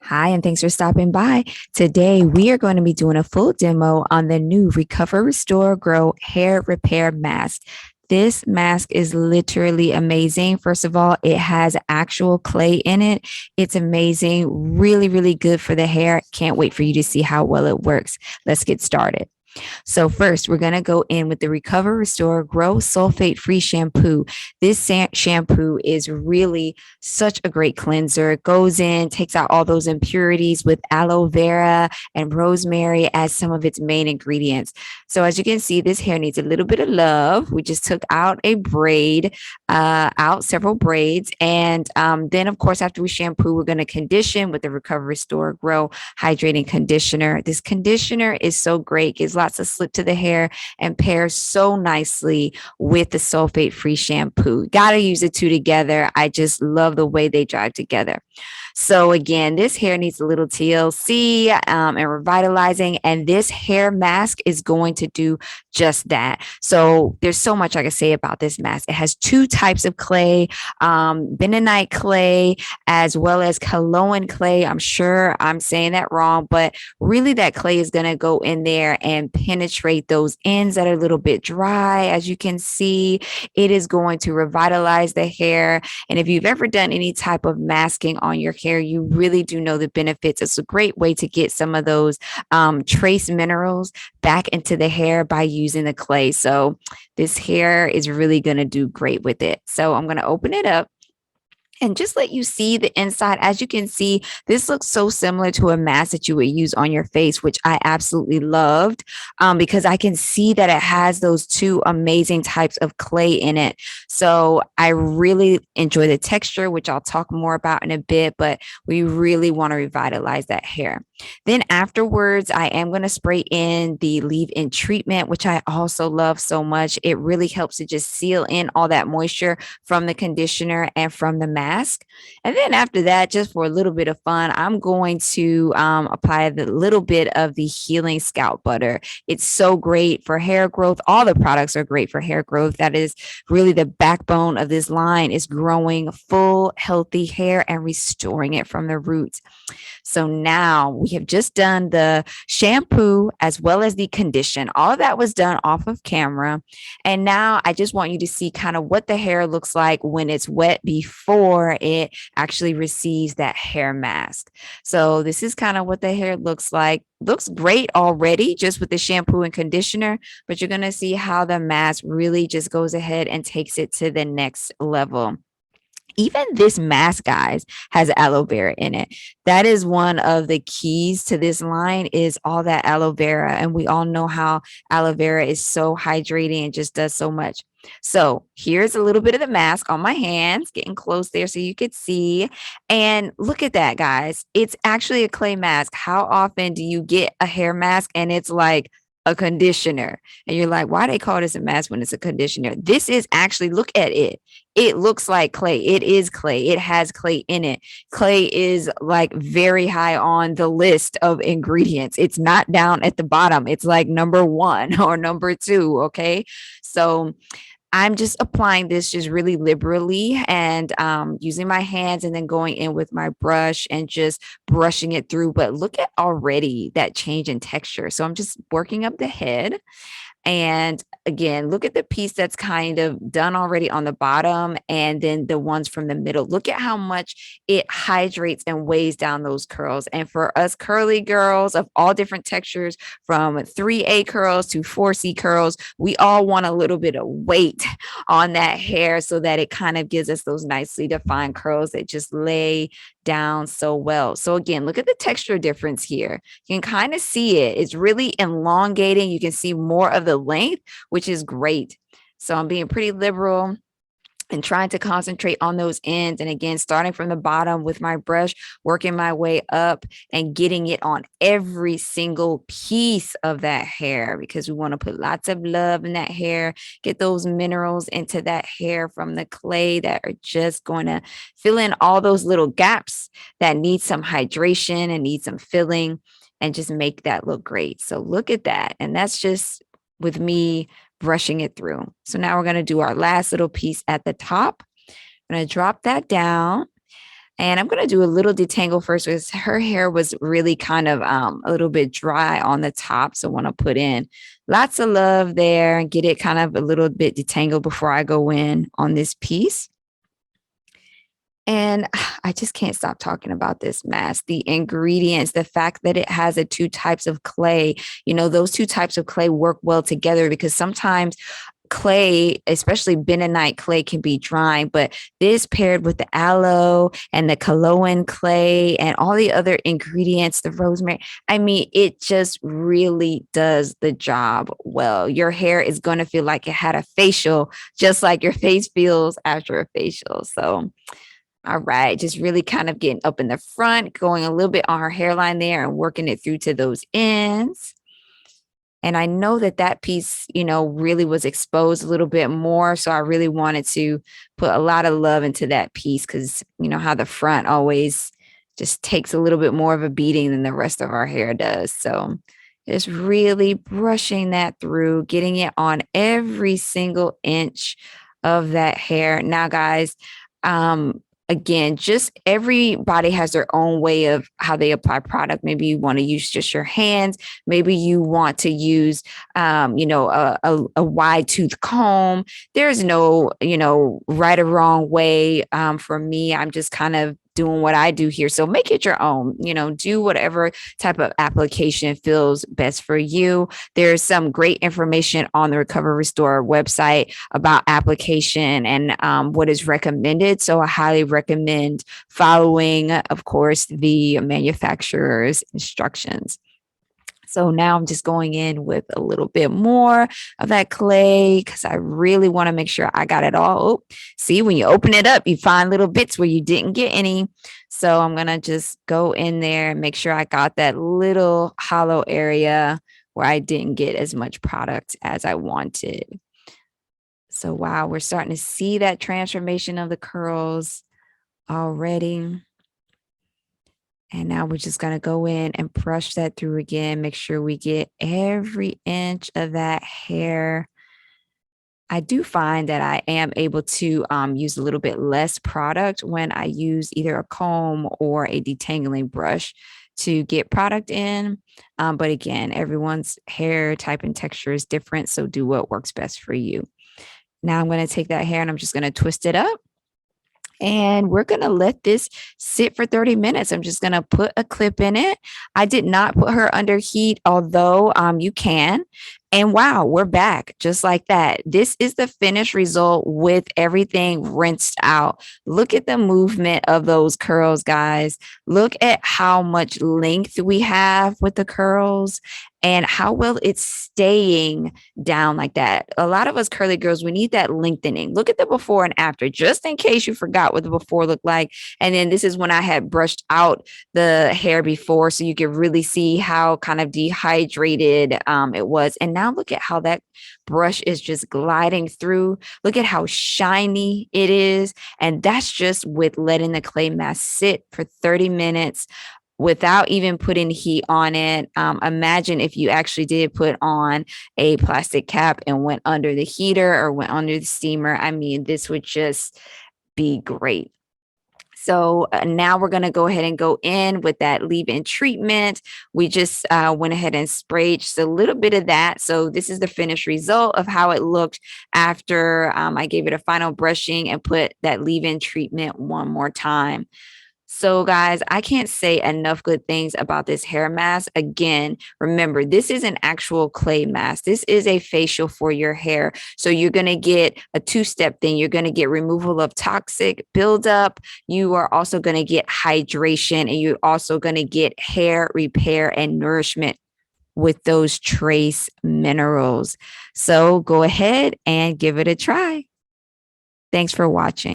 Hi, and thanks for stopping by. Today, we are going to be doing a full demo on the new Recover-Restore-Grow Hair Repair Mask. This mask is literally amazing. First of all, it has actual clay in it. It's amazing, really, really good for the hair. Can't wait for you to see how well it works. Let's get started. So first, we're going to go in with the Recover-Restore-Grow sulfate-free shampoo. This shampoo is really such a great cleanser. It goes in, takes out all those impurities with aloe vera and rosemary as some of its main ingredients. So as you can see, this hair needs a little bit of love. We just took out a braid, out several braids. And then, of course, after we shampoo, we're going to condition with the Recover-Restore-Grow Hydrating Conditioner. This conditioner is so great. Gives lots of slip to the hair and pairs so nicely with the sulfate free shampoo. Gotta use the two together. I just love the way they drive together. So again, this hair needs a little TLC and revitalizing, and this hair mask is going to do just that. So there's so much I can say about this mask. It has two types of clay, bentonite clay, as well as Kaolin clay. I'm sure I'm saying that wrong, but really that clay is going to go in there and penetrate those ends that are a little bit dry. As you can see, it is going to revitalize the hair. And if you've ever done any type of masking on your hair, you really do know the benefits. It's a great way to get some of those trace minerals back into the hair by using the clay. So this hair is really going to do great with it. So I'm going to open it up and just let you see the inside. As you can see, this looks so similar to a mask that you would use on your face, which I absolutely loved because I can see that it has those two amazing types of clay in it. So I really enjoy the texture, which I'll talk more about in a bit, but we really want to revitalize that hair. Then afterwards, I am going to spray in the leave-in treatment, which I also love so much. It really helps to just seal in all that moisture from the conditioner and from the mask. And then after that, just for a little bit of fun, I'm going to apply the little bit of the healing scalp butter. It's so great for hair growth. All the products are great for hair growth. That is really the backbone of this line, is growing full, healthy hair and restoring it from the roots. So now we have just done the shampoo as well as the condition. All of that was done off of camera. And now I just want you to see kind of what the hair looks like when it's wet before it actually receives that hair mask. So this is kind of what the hair looks like. Looks great already just with the shampoo and conditioner, but you're going to see how the mask really just goes ahead and takes it to the next level. Even this mask, guys, has aloe vera in it. That is one of the keys to this line, is all that aloe vera. And we all know how aloe vera is so hydrating and just does so much. So here's a little bit of the mask on my hands, getting close there so you could see. And look at that, guys. It's actually a clay mask. How often do you get a hair mask and it's like a conditioner? And you're like, why they call this a mask when it's a conditioner? This is actually, look at it. It looks like clay. It is clay. It has clay in it. Clay is like very high on the list of ingredients. It's not down at the bottom. It's like number one or number two. Okay. So I'm just applying this just really liberally and using my hands and then going in with my brush and just brushing it through. But look at already that change in texture. So I'm just working up the head. And again, look at the piece that's kind of done already on the bottom, and then the ones from the middle. Look at how much it hydrates and weighs down those curls. And for us curly girls of all different textures, from 3A curls to 4C curls, we all want a little bit of weight on that hair so that it kind of gives us those nicely defined curls that just lay down so well. So again, look at the texture difference here. You can kind of see it. It's really elongating. You can see more of the length, which is great. So I'm being pretty liberal and trying to concentrate on those ends. And again, starting from the bottom with my brush, working my way up and getting it on every single piece of that hair, because we want to put lots of love in that hair, get those minerals into that hair from the clay that are just going to fill in all those little gaps that need some hydration and need some filling, and just make that look great. So look at that. And that's just with me brushing it through. So now we're going to do our last little piece at the top. I'm going to drop that down. And I'm going to do a little detangle first because her hair was really kind of a little bit dry on the top. So I want to put in lots of love there and get it kind of a little bit detangled before I go in on this piece. And I just can't stop talking about this mask. The ingredients, the fact that it has a two types of clay, those two types of clay work well together because sometimes clay, especially bentonite clay, can be drying, but this paired with the aloe and the Kaolin clay and all the other ingredients, the rosemary, I mean, it just really does the job well. Your hair is going to feel like it had a facial, just like your face feels after a facial. So all right, just really kind of getting up in the front, going a little bit on her hairline there and working it through to those ends. And I know that piece, really was exposed a little bit more. So I really wanted to put a lot of love into that piece because you know how the front always just takes a little bit more of a beating than the rest of our hair does. So just really brushing that through, getting it on every single inch of that hair. Now, guys, again, just everybody has their own way of how they apply product. Maybe you want to use just your hands. Maybe you want to use, a wide tooth comb. There's no, right or wrong way. For me, I'm just kind of doing what I do here. So make it your own, do whatever type of application feels best for you. There's some great information on the Recover-Restore website about application and what is recommended. So I highly recommend following, of course, the manufacturer's instructions. So now I'm just going in with a little bit more of that clay because I really want to make sure I got it all. Oh, see, when you open it up, you find little bits where you didn't get any. So I'm going to just go in there and make sure I got that little hollow area where I didn't get as much product as I wanted. So wow, we're starting to see that transformation of the curls already. And now we're just going to go in and brush that through again, make sure we get every inch of that hair. I do find that I am able to use a little bit less product when I use either a comb or a detangling brush to get product in. But again, everyone's hair type and texture is different. So do what works best for you. Now I'm going to take that hair and I'm just going to twist it up. And we're going to let this sit for 30 minutes. I'm just going to put a clip in it. I did not put her under heat, although you can. And wow, we're back just like that. This is the finished result with everything rinsed out. Look at the movement of those curls, guys. Look at how much length we have with the curls and how well it's staying down like that. A lot of us curly girls, we need that lengthening. Look at the before and after, just in case you forgot what the before looked like. And then this is when I had brushed out the hair before, so you could really see how kind of dehydrated it was. And now look at how that brush is just gliding through. Look at how shiny it is. And that's just with letting the clay mask sit for 30 minutes without even putting heat on it. Imagine if you actually did put on a plastic cap and went under the heater or went under the steamer. I mean, this would just be great. So now we're going to go ahead and go in with that leave-in treatment. We just went ahead and sprayed just a little bit of that. So this is the finished result of how it looked after I gave it a final brushing and put that leave-in treatment one more time. So guys, I can't say enough good things about this hair mask. Again, remember, this is an actual clay mask. This is a facial for your hair. So you're going to get a two-step thing. You're going to get removal of toxic buildup. You are also going to get hydration, and you're also going to get hair repair and nourishment with those trace minerals. So go ahead and give it a try. Thanks for watching.